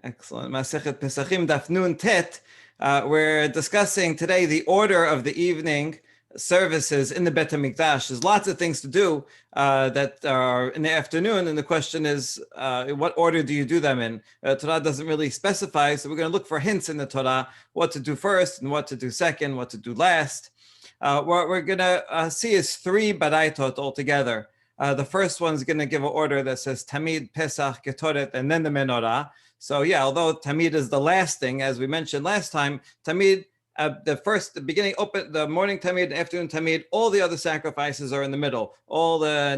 Excellent. Masechet Pesachim Daf Nun Tet. We're discussing today the order of the evening services in the Bet HaMikdash. There's lots of things to do that are in the afternoon, and the question is, what order do you do them in? Torah doesn't really specify, so we're going to look for hints in the Torah, what to do first and what to do second, what to do last. What we're going to see is three Baraitot altogether. The first one's going to give an order that says Tamid, Pesach, Ketoret, and then the Menorah. So yeah, although Tamid is the last thing, as we mentioned last time, Tamid, the beginning, open the morning Tamid, afternoon Tamid, all the other sacrifices are in the middle. All the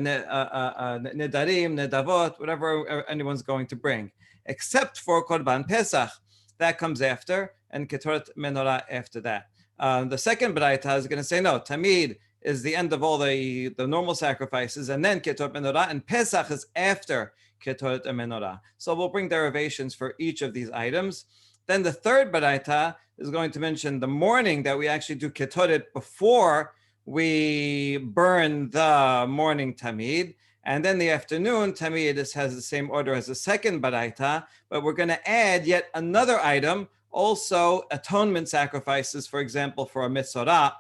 Nedarim, Nedavot, whatever anyone's going to bring, except for Korban Pesach. That comes after, and Ketoret Menorah after that. The second Baraita is going to say, no, Tamid is the end of all the normal sacrifices, and then Ketoret Menorah, and Pesach is after Ketoret and Menorah. So we'll bring derivations for each of these items. Then the third Baraita is going to mention the morning that we actually do Ketoret before we burn the morning Tamid. And then the afternoon Tamid has the same order as the second Baraita, but we're going to add yet another item, also atonement sacrifices, for example, for a Menorah,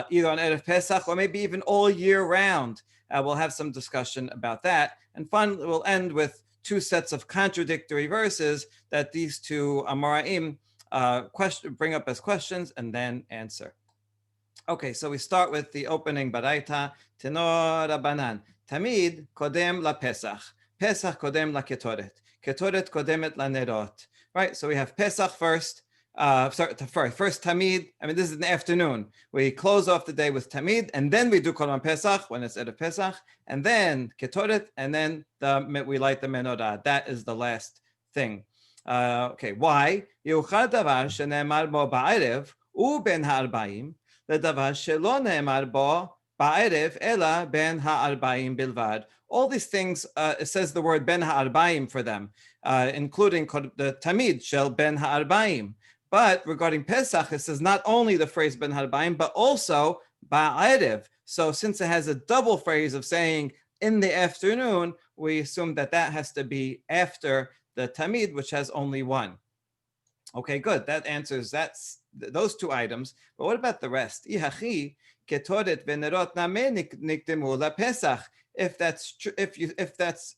either on erev Pesach or maybe even all year round. We'll have some discussion about that. And finally, we'll end with two sets of contradictory verses that these two Amoraim bring up as questions and then answer. Okay, so we start with the opening Baraita. Tenor Rabbanan. Tamid kodem la Pesach. Pesach kodem la Ketoret. Ketoret kodemet la Nerot. Right, so we have Pesach first. First Tamid. I mean, this is in the afternoon. We close off the day with Tamid, and then we do Korban Pesach when it's erev Pesach, and then Ketoret, and then we light the Menorah. That is the last thing. Okay, why? Yuchad davar shene'emar bo ba'erev u ben haarbaim ledavar shelo ne'emar bo ba'erev ela ben haarbaim bilvad. All these things, it says the word ben haarbaim for them, including the Tamid shel ben haarbaim. But regarding Pesach, it says not only the phrase ben haarbaim, but also ba'erev. So since it has a double phrase of saying in the afternoon, we assume that has to be after the Tamid, which has only one. Okay, good. That answers those two items. But what about the rest? Ihachi ketoret venerot name nikdemu la Pesach. If that's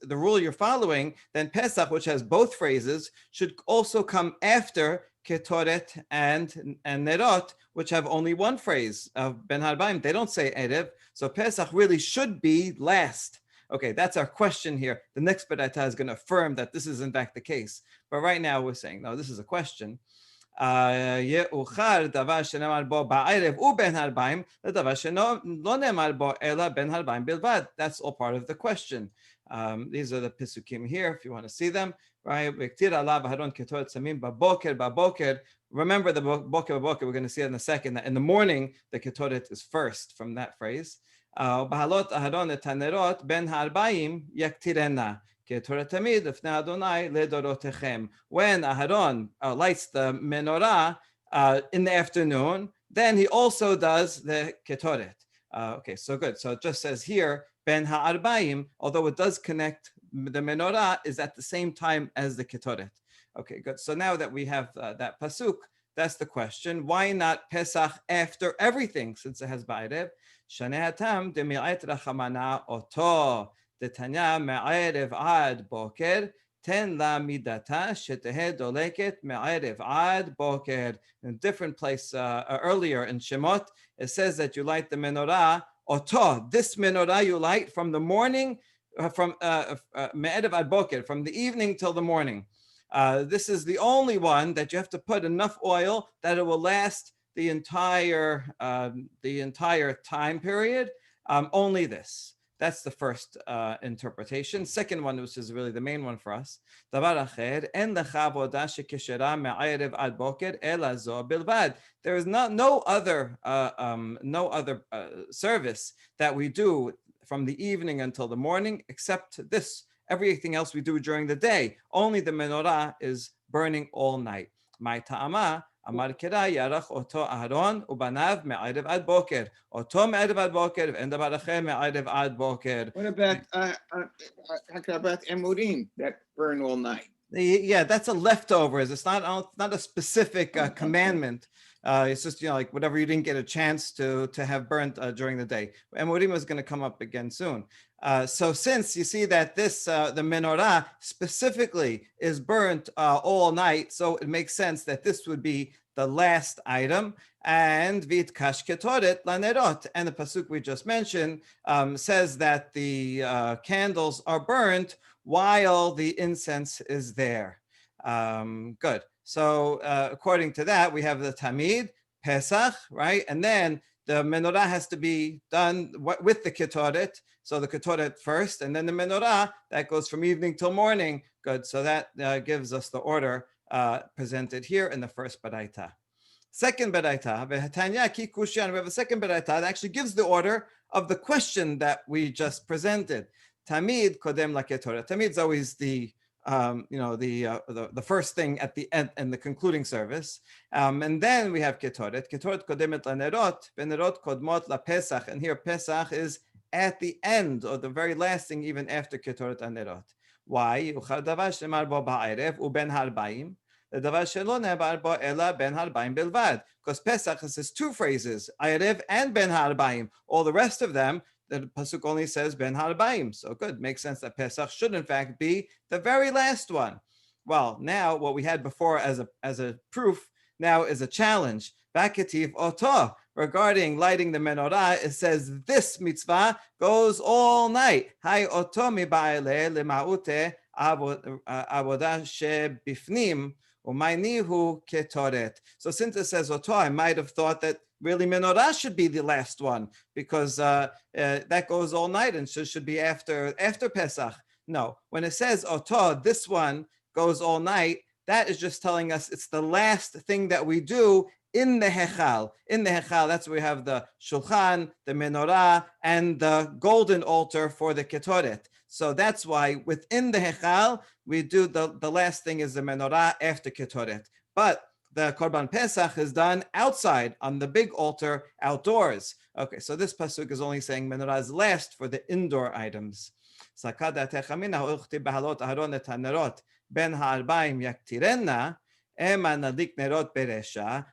the rule you're following, then Pesach, which has both phrases, should also come after Ketoret and Nerot, which have only one phrase of Ben haarbaim. They don't say erev, so Pesach really should be last. Okay, that's our question here. The next Baraita is going to affirm that this is in fact the case. But right now we're saying, no, this is a question. That's all part of the question. These are the Pesukim here, if you want to see them. Right? Remember the boker, we're going to see it in a second, that in the morning, the Ketoret is first from that phrase. When Aharon lights the Menorah in the afternoon, then he also does the Ketoret. Okay, so good. So it just says here, ben haarbaim, although it does connect, the Menorah is at the same time as the Ketoret. Okay, good. So now that we have that pasuk, that's the question. Why not Pesach after everything, since it has ba'erev? Shanei hatam demi'at rachamana oto detanya me'erev ad boker ten la midata shetehe doleket me'erev ad boker. In a different place earlier in Shemot, it says that you light the Menorah oto. This Menorah you light from the morning, from me'erev ad boker, from the evening till the morning. This is the only one that you have to put enough oil that it will last the entire time period. Only this. That's the first interpretation. Second one, which is really the main one for us. There is no other service that we do from the evening until the morning except this. Everything else we do during the day. Only the Menorah is burning all night. My ta'ama, amar kira yarach oto Aharon ubanav me'erev ad boker. Oto me'erev ad boker, and the barache me'erev ad boker. What about emurim that burn all night? Yeah, that's a leftovers. It's not a specific commandment. It's just, like whatever you didn't get a chance to have burnt during the day. And Morim is going to come up again soon. So since you see that this the menorah specifically is burnt all night, so it makes sense that this would be the last item. And vit kash ketoret lanerot, and the pasuk we just mentioned says that the candles are burnt while the incense is there. Good. So according to that, we have the Tamid, Pesach, right? And then the menorah has to be done with the Ketoret. So the Ketoret first, and then the menorah, that goes from evening till morning. Good. So that gives us the order presented here in the first Baraita. Second Baraita, we have a second Baraita that actually gives the order of the question that we just presented. Tamid kodem la Ketoret. Tamid is always the first thing at the end and the concluding service. And then we have Ketoret. Ketoret kodemet la nerot, venerot kodmot la Pesach. And here Pesach is at the end, or the very last thing, even after Ketoret and nerot. Why? Uchar davar shemar bo ba'erev uben haarbaim. Because Pesach has two phrases, erev and ben haarbaim. All the rest of them, the pasuk only says ben haarbaim. So good, makes sense that Pesach should in fact be the very last one. Well, now what we had before as a proof now is a challenge. Bakativ oto, regarding lighting the menorah, it says this mitzvah goes all night. Hai oto mi ba'ale lemaute avodah shebifnim. So since it says oto, I might have thought that really menorah should be the last one because that goes all night and should be after Pesach. No, when it says oto, this one goes all night, that is just telling us it's the last thing that we do in the hechal. In the hechal, that's where we have the shulchan, the menorah, and the golden altar for the ketoret. So that's why within the hechal, we do the last thing is the menorah after ketoret. But the korban pesach is done outside on the big altar outdoors. Okay, so this pasuk is only saying menorah is last for the indoor items. Ben haarbaim yaktirenna.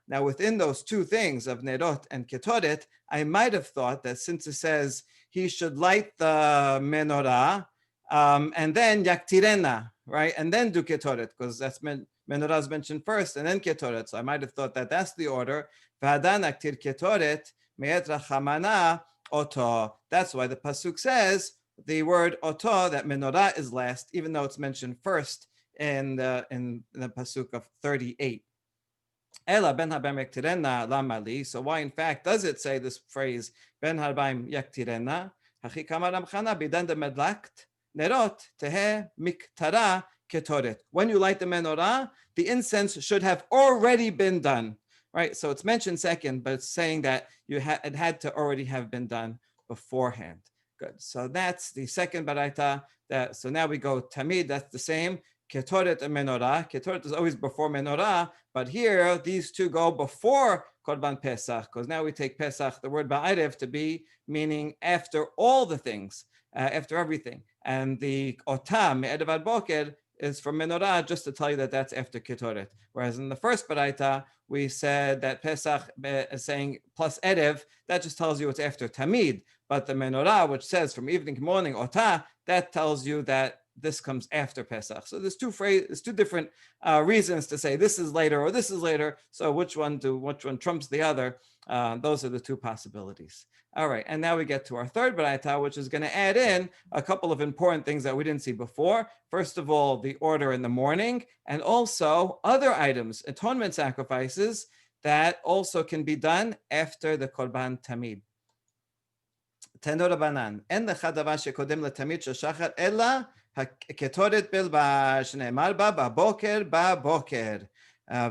Now, within those two things of nerot and ketoret, I might have thought that since it says he should light the menorah and then yaktirena, right, and then do ketoret, because that's menorah is mentioned first and then ketoret. So I might have thought that that's the order. Ketoret me'et rachamana oto. That's why the pasuk says the word oto, that menorah is last, even though it's mentioned first in the pasuk of 38. Ela ben haarbaim yaktirena lamali. So why in fact does it say this phrase ben haarbaim yaktirena? Hachi kamar Rav Kahana bidan de medlakt nerot tehe miktara ketoret. When you light the menorah, the incense should have already been done, right? So it's mentioned second, but it's saying that it had to already have been done beforehand. Good. So that's the second baraita. So now we go tamid. That's the same. Ketoret and menorah. Ketoret is always before menorah, but here these two go before korban pesach, because now we take pesach, the word ba'erev, to be meaning after all the things, after everything. And the otam me'erev ad boker is from menorah, just to tell you that that's after ketoret. Whereas in the first baraita, we said that pesach is saying plus erev, that just tells you it's after tamid. But the menorah, which says from evening to morning, ota, that tells you that this comes after Pesach. So there's two different reasons to say this is later or this is later. So which one trumps the other? Those are the two possibilities. All right, and now we get to our third baraita, which is going to add in a couple of important things that we didn't see before. First of all, the order in the morning, and also other items, atonement sacrifices that also can be done after the korban tamid. Teno Rabbanan, en lecha davar shekodem letamid shel shachar ela הכתורת בלבד, שנאמר בה בבוקר,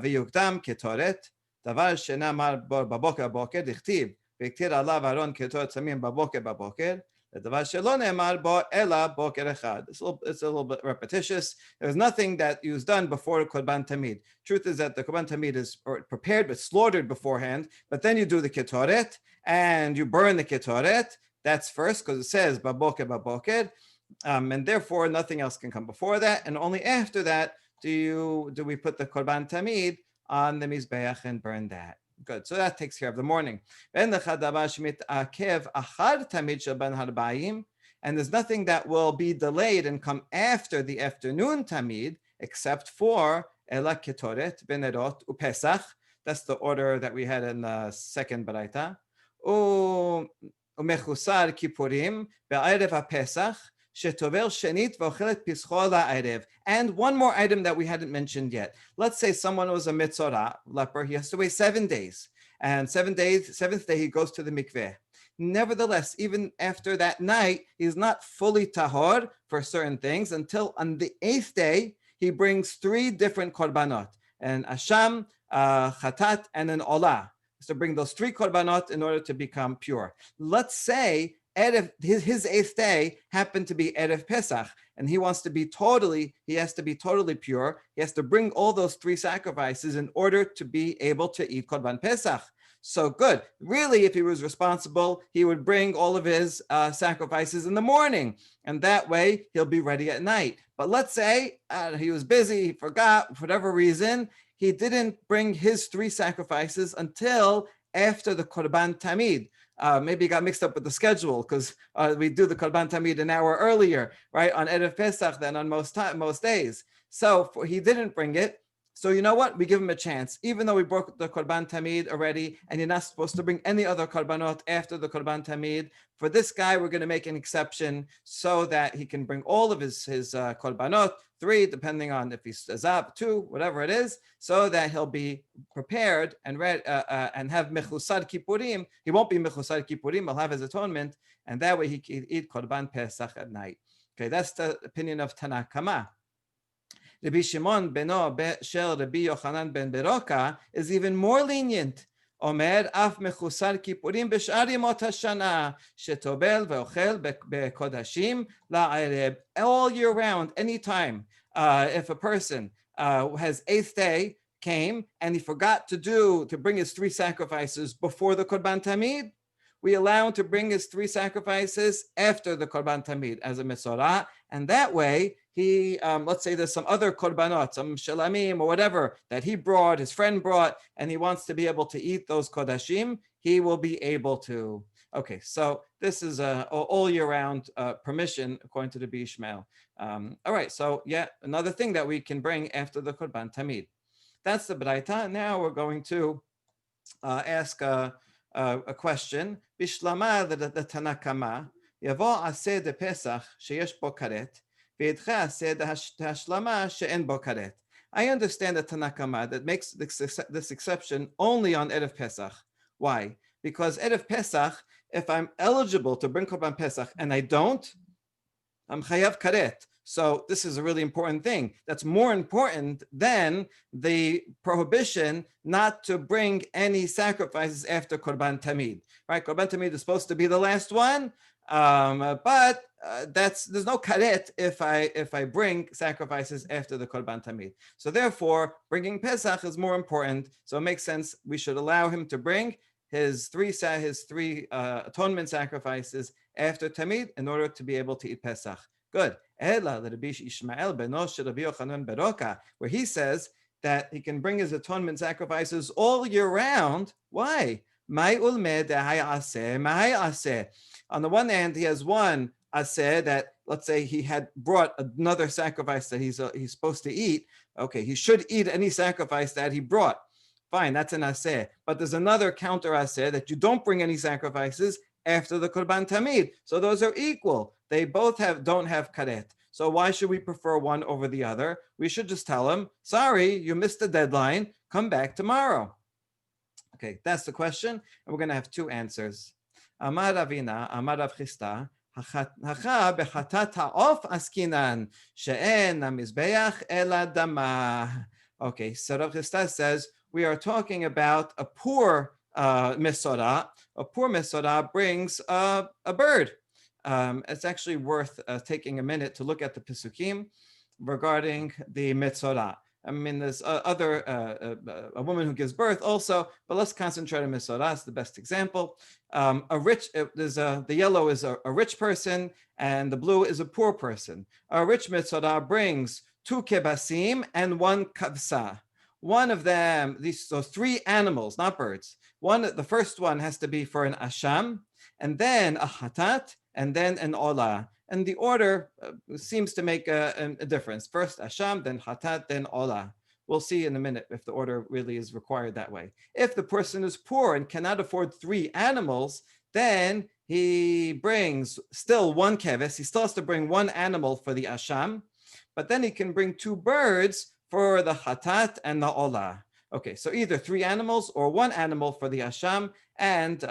ויוקדם כתורת, דבר שנאמר בבוקר, דכתיב, והקטיר עליו אהרון כתורת צמים בבוקר, לדבר שלא נאמר בו, אלא בוקר אחד. It's a little bit repetitious. There's nothing that was done before korban tamid. Truth is that the korban tamid is prepared but slaughtered beforehand, but then you do the ketoret, and you burn the ketoret. That's first, because it says baboker, and therefore nothing else can come before that, and only after that do we put the korban tamid on the mizbeach and burn that? Good. So that takes care of the morning. And there's nothing that will be delayed and come after the afternoon tamid, except for ela ketoret, benerot, upesach. That's the order that we had in the second Baraita. Umechusar kippurim be'erev haPesach shetovel shenit v'ochelet pischo la'erev. And one more item that we hadn't mentioned yet. Let's say someone was a mitzorah, leper. He has to wait 7 days. And 7 days, seventh day, he goes to the mikveh. Nevertheless, even after that night, he's not fully tahor for certain things until on the 8th day, he brings 3 different korbanot, and asham, chatat, and an olah. So bring those 3 korbanot in order to become pure. Let's say erev, his 8th day happened to be erev Pesach, and he has to be totally pure. He has to bring all those 3 sacrifices in order to be able to eat korban Pesach. So good. Really, if he was responsible, he would bring all of his sacrifices in the morning, and that way he'll be ready at night. But let's say he was busy, he forgot, for whatever reason, he didn't bring his 3 sacrifices until after the Korban Tamid. Maybe he got mixed up with the schedule because we do the Korban Tamid an hour earlier, right, on erev Pesach than on most days. So he didn't bring it. So you know what? We give him a chance. Even though we broke the Korban Tamid already, and you're not supposed to bring any other Korbanot after the Korban Tamid, for this guy, we're going to make an exception so that he can bring all of his Korbanot, 3, depending on if he's Azab, 2, whatever it is, so that he'll be prepared and and have Mechusar Kippurim. He won't be Mechusar Kippurim, he'll have his atonement, and that way he can eat Korban Pesach at night. Okay, that's the opinion of Tanna Kama. Rabbi Shimon beno shel Rabbi Yochanan ben Beroka is even more lenient. Omer af mechusar kippurim b'shar yemot hashana shetobel ve'ochel bekodashim la'erev. All year round, anytime, if a person has 8th day came and he forgot to bring his 3 sacrifices before the Korban Tamid, we allow him to bring his 3 sacrifices after the Korban Tamid as a Mesorah, and that way he, let's say there's some other korbanot, some shalamim or whatever that he brought, his friend brought, and he wants to be able to eat those kodashim, he will be able to. Okay, so this is a all year round permission according to the Yishmael. All right, so yeah, another thing that we can bring after the Korban Tamid. That's the Baraita. Now we're going to ask a question. Bishlama the Tanna Kama, Yavo aseh de Pesach sheyesh bo karet, ve'edcha aseh de hashlama she'en bo karet. I understand the Tanna Kama that makes this exception only on erev Pesach. Why? Because erev Pesach, if I'm eligible to bring korban Pesach and I don't, I'm chayav karet. So this is a really important thing. That's more important than the prohibition not to bring any sacrifices after Korban Tamid. Right? Korban Tamid is supposed to be the last one, but there's no karet if I bring sacrifices after the Korban Tamid. So therefore, bringing Pesach is more important. So it makes sense we should allow him to bring his three atonement sacrifices after Tamid in order to be able to eat Pesach. Good. Yishmael where he says that he can bring his atonement sacrifices all year round. Why? On the one hand, he has one aseh that, let's say he had brought another sacrifice that he's supposed to eat. Okay, he should eat any sacrifice that he brought. Fine, that's an aseh. But there's another counter aseh that you don't bring any sacrifices after the Korban Tamid. So those are equal. They both don't have karet. So why should we prefer one over the other? We should just tell him, sorry, you missed the deadline. Come back tomorrow. Okay, that's the question. And we're going to have 2 answers. Amar Ravina, Amar Rav Hisda, Hacha bechatat ha'of askinan, she'en hamizbeach ela dama. Okay, so Rav Hisda says, we are talking about a poor Mesorah. A poor Mesorah brings a bird. It's actually worth taking a minute to look at the Pesukim regarding the Mesorah. I mean, there's a woman who gives birth also, but let's concentrate on Mesorah. It's the best example. The yellow is a rich person, and the blue is a poor person. A rich Mesorah brings 2 kebasim, and 1 kavsa. One of them, so 3 animals, not birds. The first one has to be for an asham, and then a hatat, and then an olah. And the order seems to make a difference. First asham, then hatat, then olah. We'll see in a minute if the order really is required that way. If the person is poor and cannot afford 3 animals, then he brings still 1 keves. He still has to bring 1 animal for the asham, but then he can bring 2 birds for the hatat and the olah. Okay, so either 3 animals or 1 animal for the asham and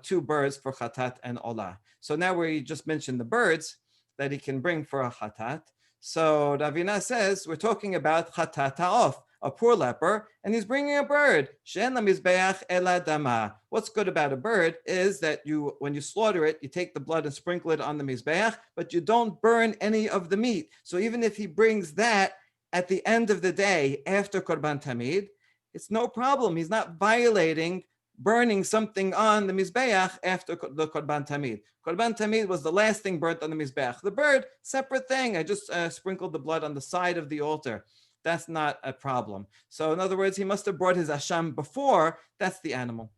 2 birds for hatat and olah. So now we just mentioned the birds that he can bring for a hatat. So Ravina says we're talking about hatat ha'of, a poor leper, and he's bringing a bird. She'en lamizbeach ela dama. What's good about a bird is that when you slaughter it, you take the blood and sprinkle it on the mizbeach, but you don't burn any of the meat. So even if he brings that at the end of the day after Korban Tamid, it's no problem. He's not violating burning something on the Mizbeach after the Korban Tamid. Korban Tamid was the last thing burnt on the Mizbeach. The bird, separate thing. I just sprinkled the blood on the side of the altar. That's not a problem. So in other words, he must have brought his asham before. That's the animal.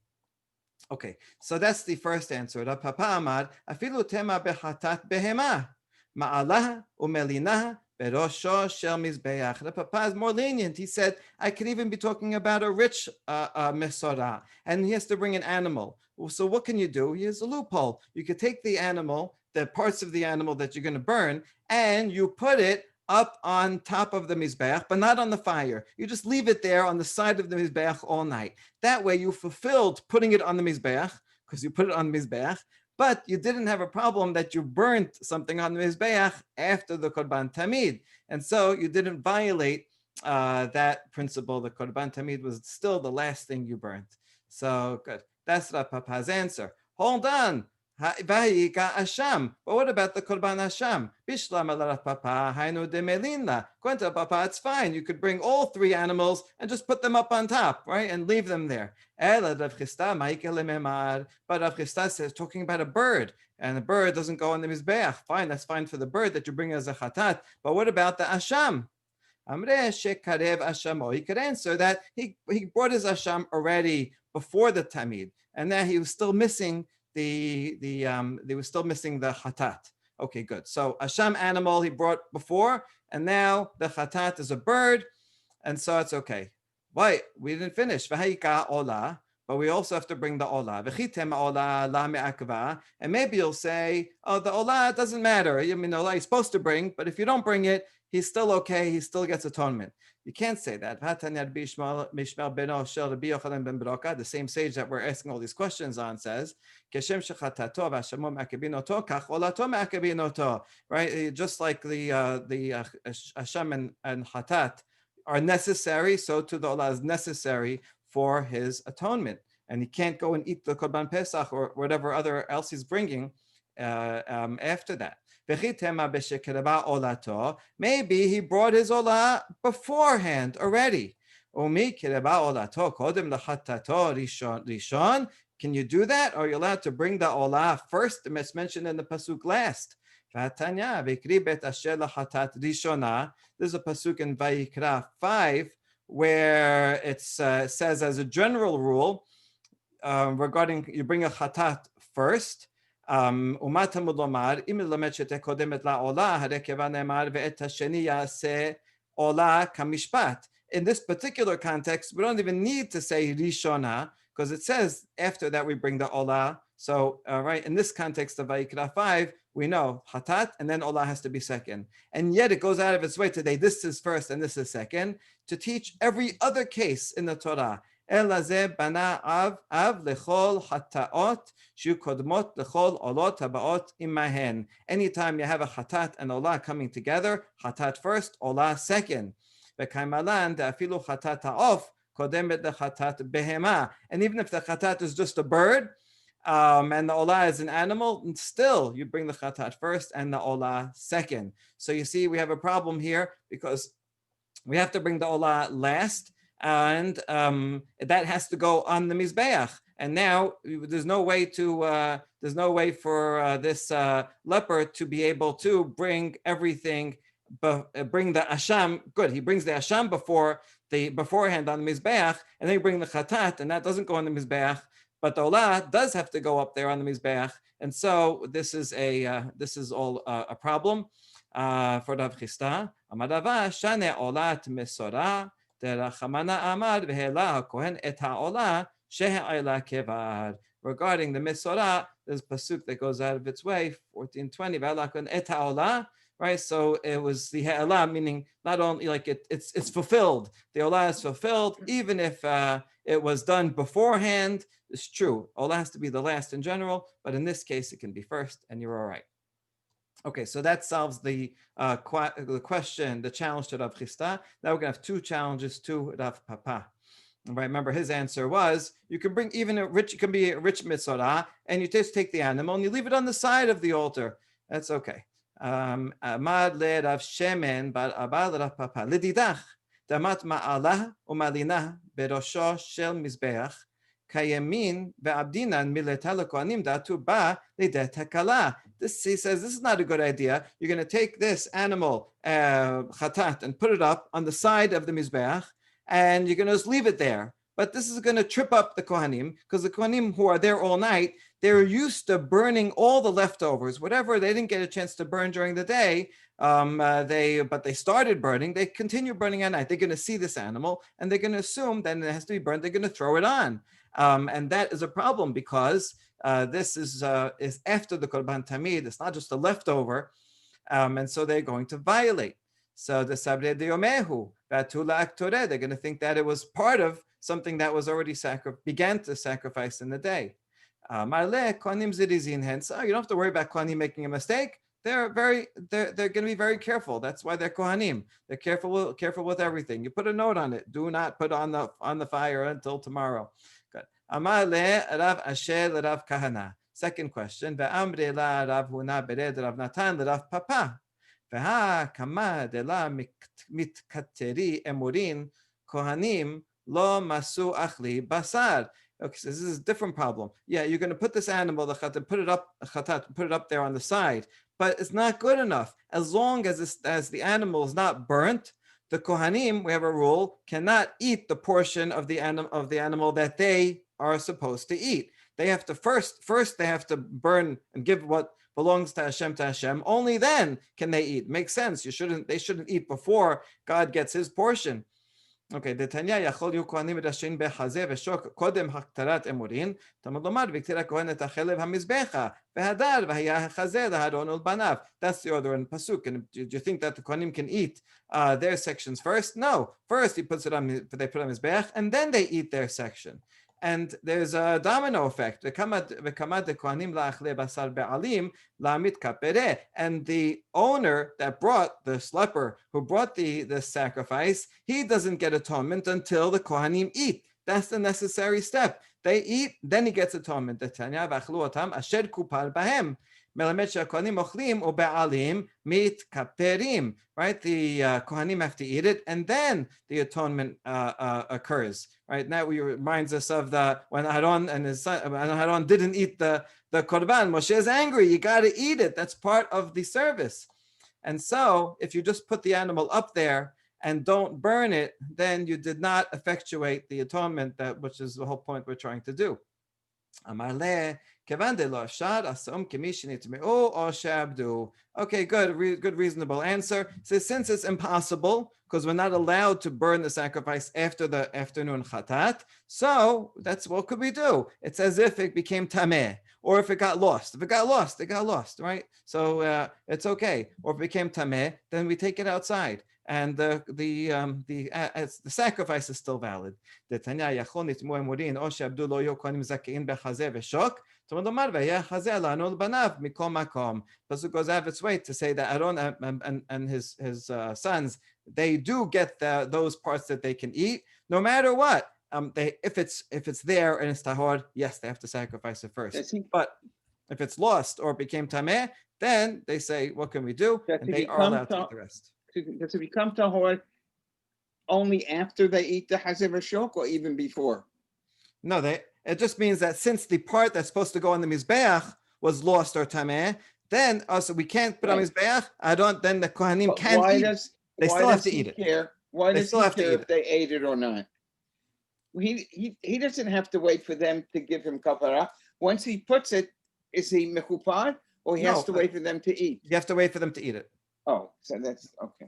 Okay, so that's the first answer. Rav Papa amar, afilu tema bechatat behema, ma'alah umelinaha, the Papa is more lenient. He said, I could even be talking about a rich Mesorah, and he has to bring an animal. So what can you do? Here's a loophole. You could take the animal, the parts of the animal that you're going to burn, and you put it up on top of the Mizbeach, but not on the fire. You just leave it there on the side of the Mizbeach all night. That way you fulfilled putting it on the Mizbeach, because you put it on the Mizbeach, but you didn't have a problem that you burnt something on the Mizbeach after the Korban Tamid. And so you didn't violate that principle. The Korban Tamid was still the last thing you burnt. So good. That's Rav Papa's answer. Hold on. Asham. But what about the Korban Asham? Bishlam Rav Papa, Hainu de Melina. According to Papa, it's fine. You could bring all 3 animals and just put them up on top, right? And leave them there. But Rav Hisda says, talking about a bird, and the bird doesn't go on the Mizbeach. Fine, that's fine for the bird that you bring as a chatat. But what about the Asham? He could answer that he brought his Asham already before the Tamid, and that he was still missing they were still missing the chatat. Okay, good. So asham animal he brought before, and now the chatat is a bird, and so it's okay. Wait, we didn't finish. V'haika olah, but we also have to bring the olah. V'chitem olah la me'akva, and maybe you'll say, oh, the olah doesn't matter. I mean, olah he's supposed to bring, but if you don't bring it, he's still okay. He still gets atonement. You can't say that. The same sage that we're asking all these questions on says, right? Just like the asham and hatat are necessary, so too the olah is necessary for his atonement. And he can't go and eat the Korban Pesach or whatever other else he's bringing after that. Maybe he brought his olah beforehand already. Can you do that? Or are you allowed to bring the olah first? It's mentioned in the pasuk last. There's a pasuk in Vayikra 5 where it says as a general rule regarding you bring a chatat first. In this particular context, we don't even need to say rishona because it says after that we bring the olah. So, right, in this context of Vayikra 5, we know hatat and then olah has to be second. And yet it goes out of its way today, this is first and this is second, to teach every other case in the Torah. Anytime you have a chatat and olah coming together, chatat first, olah second. And even if the chatat is just a bird, and the olah is an animal, and still you bring the chatat first and the olah second. So you see, we have a problem here because we have to bring the olah last, and that has to go on the mizbeach. And now there's no way for this leper to be able to bring everything bring the asham. Good, he brings the asham beforehand on the mizbeach, and then you bring the chatat, and that doesn't go on the mizbeach. But the olah does have to go up there on the mizbeach, and so this is all a problem for Rav Hisda. Amadava shane olat mesorah derachamana amad vehela hakohen et haolah shehe'ayla kevad. Regarding the mesorah, there's a pasuk that goes out of its way, 14:20. Vehela hakohen et haolah. Right, so it was the ha'ala, meaning not only like it's fulfilled. The olah is fulfilled, even if it was done beforehand. It's true. Olah has to be the last in general, but in this case, it can be first, and you're all right. Okay, so that solves the question, the challenge to Rav Hisda. Now we're going to have two challenges to Rav Papa. Right, remember his answer was you can bring even it can be a rich mitzvah, and you just take the animal and you leave it on the side of the altar. That's okay. Amad le Rav Shemen bar Abba Rav Papa lididach damat ma'alah u'malinah berosho shel mizbeach kayemin ve'abdinan mileta lekohanim datu ba lidet hakala. This, he says, this is not a good idea. You're going to take this animal chatat and put it up on the side of the mizbeach, and you're going to just leave it there. But this is going to trip up the kohanim, because the kohanim who are there all night, they're used to burning all the leftovers, whatever they didn't get a chance to burn during the day. But they started burning. They continue burning at night. They're going to see this animal, and they're going to assume that it has to be burned. They're going to throw it on, and that is a problem because this is after the korban tamid. It's not just a leftover, and so they're going to violate. So the sabre de yomehu batula Ketoret, they're going to think that it was part of something that was already began to sacrifice in the day. Hence, you don't have to worry about kohanim making a mistake. They're going to be very careful. That's why they're kohanim. They're careful with everything. You put a note on it. Do not put on the fire until tomorrow. Good. Amar le Rav Asher le Rav Kahana. Second question. Ve'amre la Rav Huna bered Rav Natan le Rav Papa. Veha kama de la mitkateri emurin kohanim lo masu achli basar. Okay, so this is a different problem. Yeah, you're going to put this animal, the chatat, put it up there on the side, but it's not good enough. As long as the animal is not burnt, the kohanim, we have a rule, cannot eat the portion of the animal that they are supposed to eat. They have to first they have to burn and give what belongs to Hashem. Only then can they eat. Makes sense. They shouldn't eat before God gets his portion. Okay, דתניא יכול יהיו כהנים מדשאים בחזה ושוק קודם הכתרת אמורין, תלמוד לומר והקטיר הכהן את החלב המזבחה, והדר והיה החזה לאהרון ולבניו. That's the order in Pasuk. And do you think that the kohanim can eat their sections first? No. First they put it on mizbech, and then they eat their section. And there's a domino effect. And the owner that brought the leper who brought the sacrifice, he doesn't get atonement until the kohanim eat. That's the necessary step. They eat, then he gets atonement. Right? The kohanim have to eat it, and then the atonement occurs. Right now, it reminds us of when Aaron and his son, Aaron didn't eat the korban. Moshe is angry. You got to eat it. That's part of the service. And so, if you just put the animal up there and don't burn it, then you did not effectuate the atonement, which is the whole point we're trying to do. Okay, good reasonable answer. So since it's impossible, because we're not allowed to burn the sacrifice after the afternoon chatat, so that's what could we do? It's as if it became tameh, or if it got lost. If it got lost, it got lost, right? So it's okay. Or if it became tameh, then we take it outside, and the sacrifice is still valid. Pasuk goes out of its way to say that Aaron and his sons, they do get those parts that they can eat, no matter what. If it's there and it's tahor, yes, they have to sacrifice it first. But if it's lost or became tameh, then they say, what can we do? And they are allowed to eat the rest. Does it become tahor only after they eat the hazev shok, or even before? No, it just means that since the part that's supposed to go on the mizbeach was lost or tameh, then also we can't put on Mizbeach. Then the Kohanim But can't why eat. does They why still have does to he eat it. care? Why They does still he have to care eat if they ate it or not? He doesn't have to wait for them to give him kapara. Once he puts it, is he mechupar, or he has No, to wait for them to eat? you have to wait for them to eat it. Oh, so that's okay.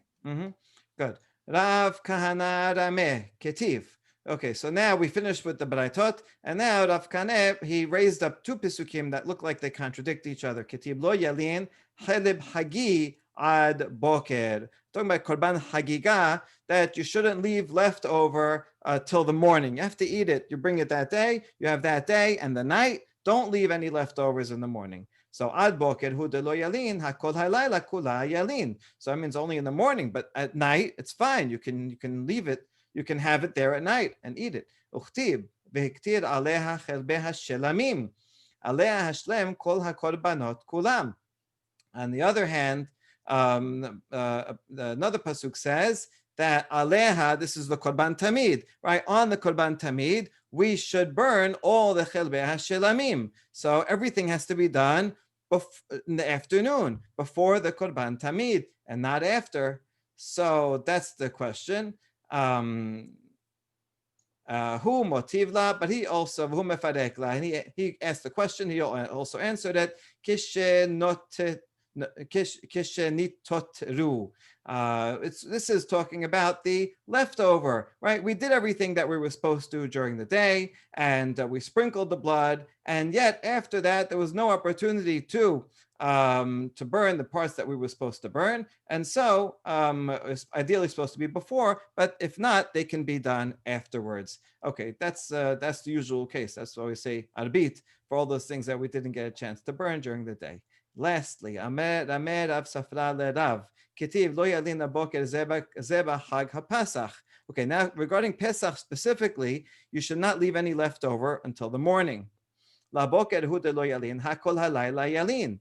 Good. Rav Kahana Rameh Ketiv. Okay, so now we finished with the Baraitot, and now Rav Kahana, he raised up two Pesukim that look like they contradict each other. Ketib lo yalin chelib hagi ad boker. Talking about korban hagiga, that you shouldn't leave leftover till the morning. You have to eat it. You bring it that day, you have that day and the night. Don't leave any leftovers in the morning. So ad boker hu de lo yalin hakol halayla kula yalin. So that means only in the morning, but at night it's fine. You can leave it. You can have it there at night and eat it. Uchtib vehiktir aleha chelbeha shelamim aleha hashlem kol hakorbanot kulam. On the other hand, another pasuk says that aleha, this is the korban tamid, right? On the korban tamid, we should burn all the chelbeha shelamim. So everything has to be done in the afternoon, before the korban tamid, and not after. So that's the question. Who motivla, but he also who mefarekla, and he asked the question. He also answered it. This is talking about the leftover, right? We did everything that we were supposed to during the day, and we sprinkled the blood, and yet after that there was no opportunity to burn the parts that we were supposed to burn, and so it's ideally supposed to be before, but if not, they can be done afterwards. Okay, that's the usual case. That's why we say arbit for all those things that we didn't get a chance to burn during the day. Lastly, Rav Safra leRav Ketiv lo yalin aboker zeba hag haPesach. Okay, now regarding Pesach specifically, you should not leave any leftover until the morning. La boker hu de lo yalin hakol halayla yalin.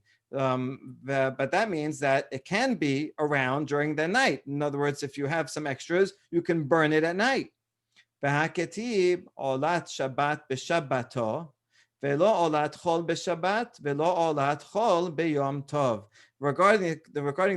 But that means that it can be around during the night. In other words, if you have some extras, you can burn it at night. V'haketib olat Shabbat b'Shabbato. Velo olat chol b'Shabbat, velo olat chol b'Yom Tov. Regarding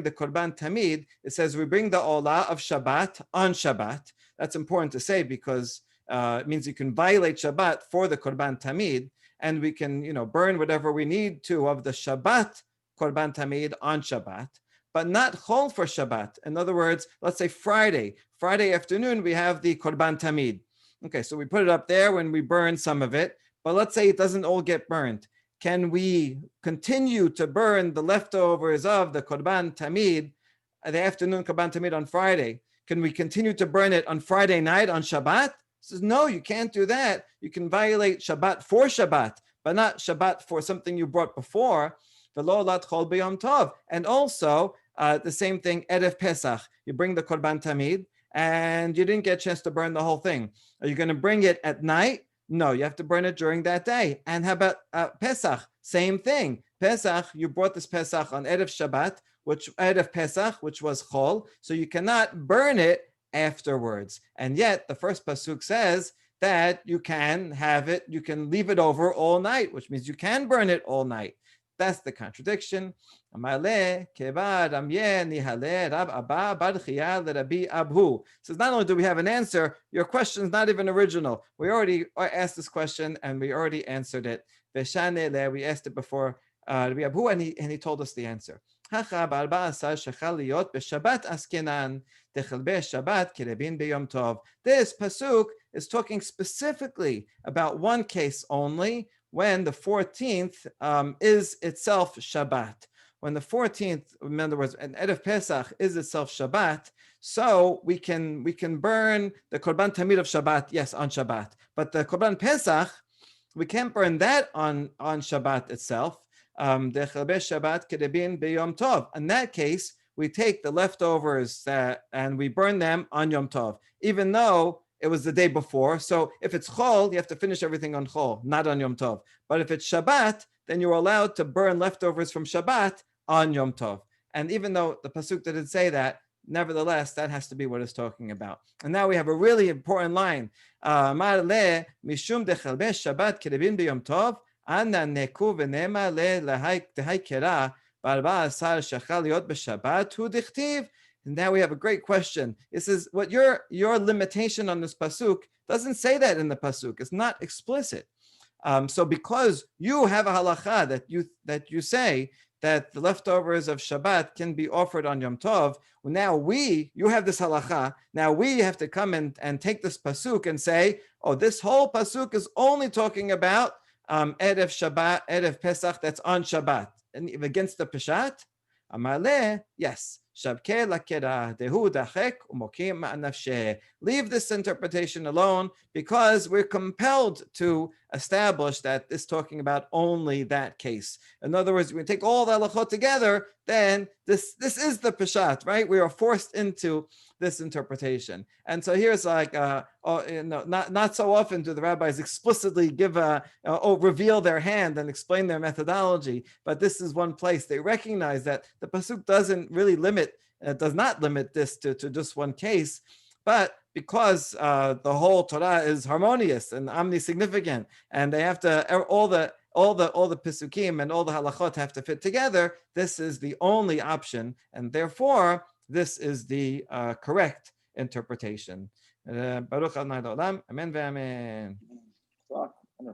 the Korban Tamid, it says we bring the olah of Shabbat on Shabbat. That's important to say because it means you can violate Shabbat for the Korban Tamid, and we can, burn whatever we need to of the Shabbat Korban Tamid on Shabbat, but not chol for Shabbat. In other words, let's say Friday afternoon, we have the Korban Tamid. Okay, so we put it up there when we burn some of it, but let's say it doesn't all get burned. Can we continue to burn the leftovers of the Korban Tamid, the afternoon Korban Tamid on Friday? Can we continue to burn it on Friday night on Shabbat? He says, no, you can't do that. You can violate Shabbat for Shabbat, but not Shabbat for something you brought before. And also, the same thing, erev Pesach. You bring the Korban Tamid, and you didn't get a chance to burn the whole thing. Are you going to bring it at night? No, you have to burn it during that day. And how about Pesach? Same thing. Pesach, you brought this Pesach on erev Shabbat, erev Pesach, which was chol, so you cannot burn it afterwards. And yet, the first pasuk says that you can have it, you can leave it over all night, which means you can burn it all night. That's the contradiction. So not only do we have an answer, your question is not even original. We already asked this question and we already answered it. We asked it before Rabbi Abu, and he told us the answer. This pasuk is talking specifically about one case only, when the 14th is itself Shabbat. When the 14th, in other words, an erev Pesach is itself Shabbat, so we can burn the Korban Tamid of Shabbat, yes, on Shabbat. But the Korban Pesach, we can't burn that on Shabbat itself. In that case, we take the leftovers and we burn them on Yom Tov, even though it was the day before. So if it's chol, you have to finish everything on chol, not on Yom Tov. But if it's Shabbat, then you're allowed to burn leftovers from Shabbat on Yom Tov. And even though the pasuk didn't say that, nevertheless, that has to be what it's talking about. And now we have a really important line. Mishum Shabbat Kerebin b'Yom Tov, Ana neku v'nema le lahai kera And now we have a great question. It says, what your limitation on this pasuk doesn't say that in the pasuk. It's not explicit. So because you have a halacha that you say that the leftovers of Shabbat can be offered on Yom Tov, well, now you have this halacha. Now we have to come and take this pasuk and say, oh, this whole pasuk is only talking about erev Shabbat, erev Pesach that's on Shabbat. And against the Peshat, Amale, yes. Leave this interpretation alone because we're compelled to establish that this is talking about only that case. In other words, when we take all the halachot together, then this is the peshat, right? We are forced into this interpretation. And so here's like, not so often do the rabbis explicitly give reveal their hand and explain their methodology, but this is one place they recognize that the pasuk doesn't really does not limit this to just one case, but because the whole Torah is harmonious and omni-significant, and they have to all the pisukim and all the halachot have to fit together, this is the only option, and therefore this is the correct interpretation. Baruch Adonai Olam. Amen ve'amen.